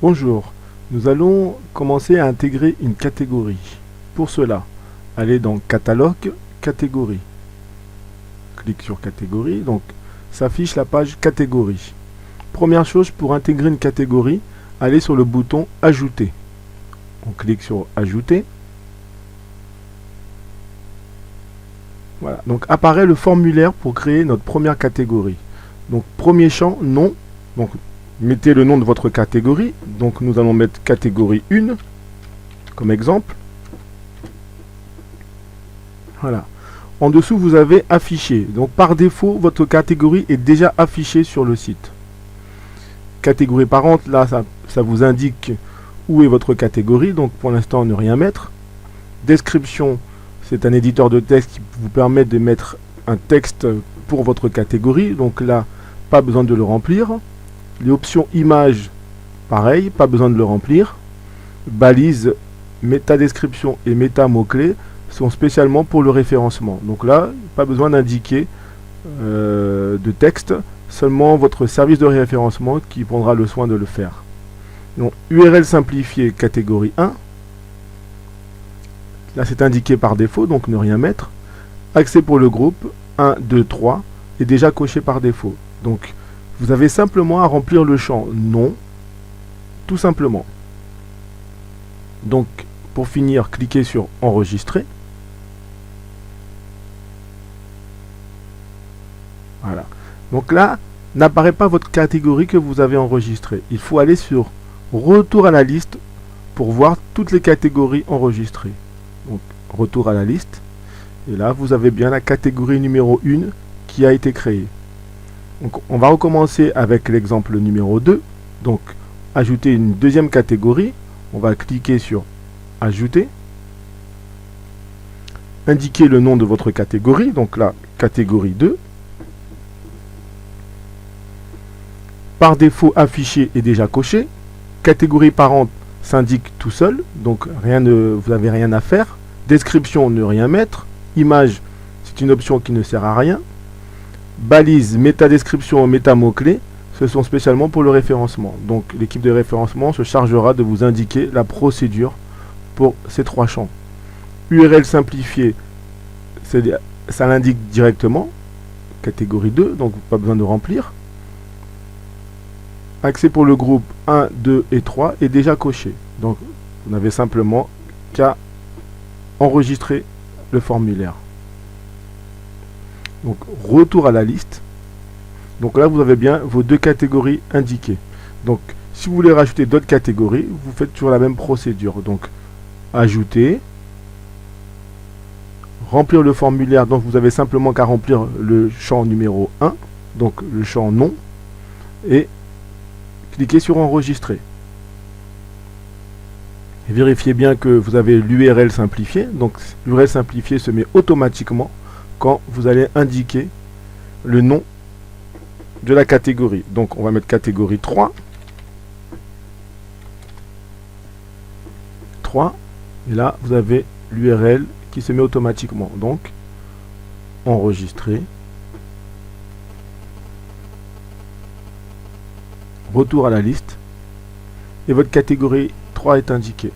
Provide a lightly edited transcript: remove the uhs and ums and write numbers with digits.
Bonjour, nous allons commencer à intégrer une catégorie. Pour cela, allez dans Catalogue, Catégorie. Clique sur Catégorie, donc s'affiche la page Catégorie. Première chose, pour intégrer une catégorie, allez sur le bouton Ajouter. On clique sur Ajouter. Voilà, donc apparaît le formulaire pour créer notre première catégorie. Donc premier champ, nom. Donc mettez le nom de votre catégorie. Donc nous allons mettre catégorie 1 comme exemple. Voilà. En dessous, vous avez affiché. Donc par défaut, votre catégorie est déjà affichée sur le site. Catégorie parente, là, ça vous indique où est votre catégorie. Donc pour l'instant, ne rien mettre. Description, c'est un éditeur de texte qui vous permet de mettre un texte pour votre catégorie. Donc là, pas besoin de le remplir. Les options images, pareil, pas besoin de le remplir. Balises, métadescription et méta mots-clés sont spécialement pour le référencement. Donc là, pas besoin d'indiquer de texte, seulement votre service de référencement qui prendra le soin de le faire. Donc URL simplifiée catégorie 1. Là, c'est indiqué par défaut, donc ne rien mettre. Accès pour le groupe 1, 2, 3 est déjà coché par défaut. Donc vous avez simplement à remplir le champ nom, tout simplement. Donc, pour finir, cliquez sur Enregistrer. Voilà. Donc là, n'apparaît pas votre catégorie que vous avez enregistrée. Il faut aller sur Retour à la liste pour voir toutes les catégories enregistrées. Donc, Retour à la liste. Et là, vous avez bien la catégorie numéro 1 qui a été créée. Donc, on va recommencer avec l'exemple numéro 2. Donc, ajouter une deuxième catégorie. On va cliquer sur Ajouter. Indiquer le nom de votre catégorie. Donc là, catégorie 2. Par défaut, affiché est déjà coché. Catégorie parente s'indique tout seul. Donc, vous n'avez rien à faire. Description, ne rien mettre. Image, c'est une option qui ne sert à rien. Balises, métadescription, méta mots-clés, ce sont spécialement pour le référencement. Donc l'équipe de référencement se chargera de vous indiquer la procédure pour ces trois champs. URL simplifiée, ça l'indique directement. Catégorie 2, donc pas besoin de remplir. Accès pour le groupe 1, 2 et 3 est déjà coché. Donc vous n'avez simplement qu'à enregistrer le formulaire. Donc, retour à la liste. Donc là, vous avez bien vos deux catégories indiquées. Donc, si vous voulez rajouter d'autres catégories, vous faites toujours la même procédure. Donc, ajouter, remplir le formulaire. Donc, vous avez simplement qu'à remplir le champ numéro 1, donc le champ nom, et cliquez sur enregistrer. Et vérifiez bien que vous avez l'URL simplifiée. Donc, l'URL simplifiée se met automatiquement quand vous allez indiquer le nom de la catégorie. Donc on va mettre catégorie 3. 3. Et là, vous avez l'URL qui se met automatiquement. Donc, enregistrer. Retour à la liste. Et votre catégorie 3 est indiquée.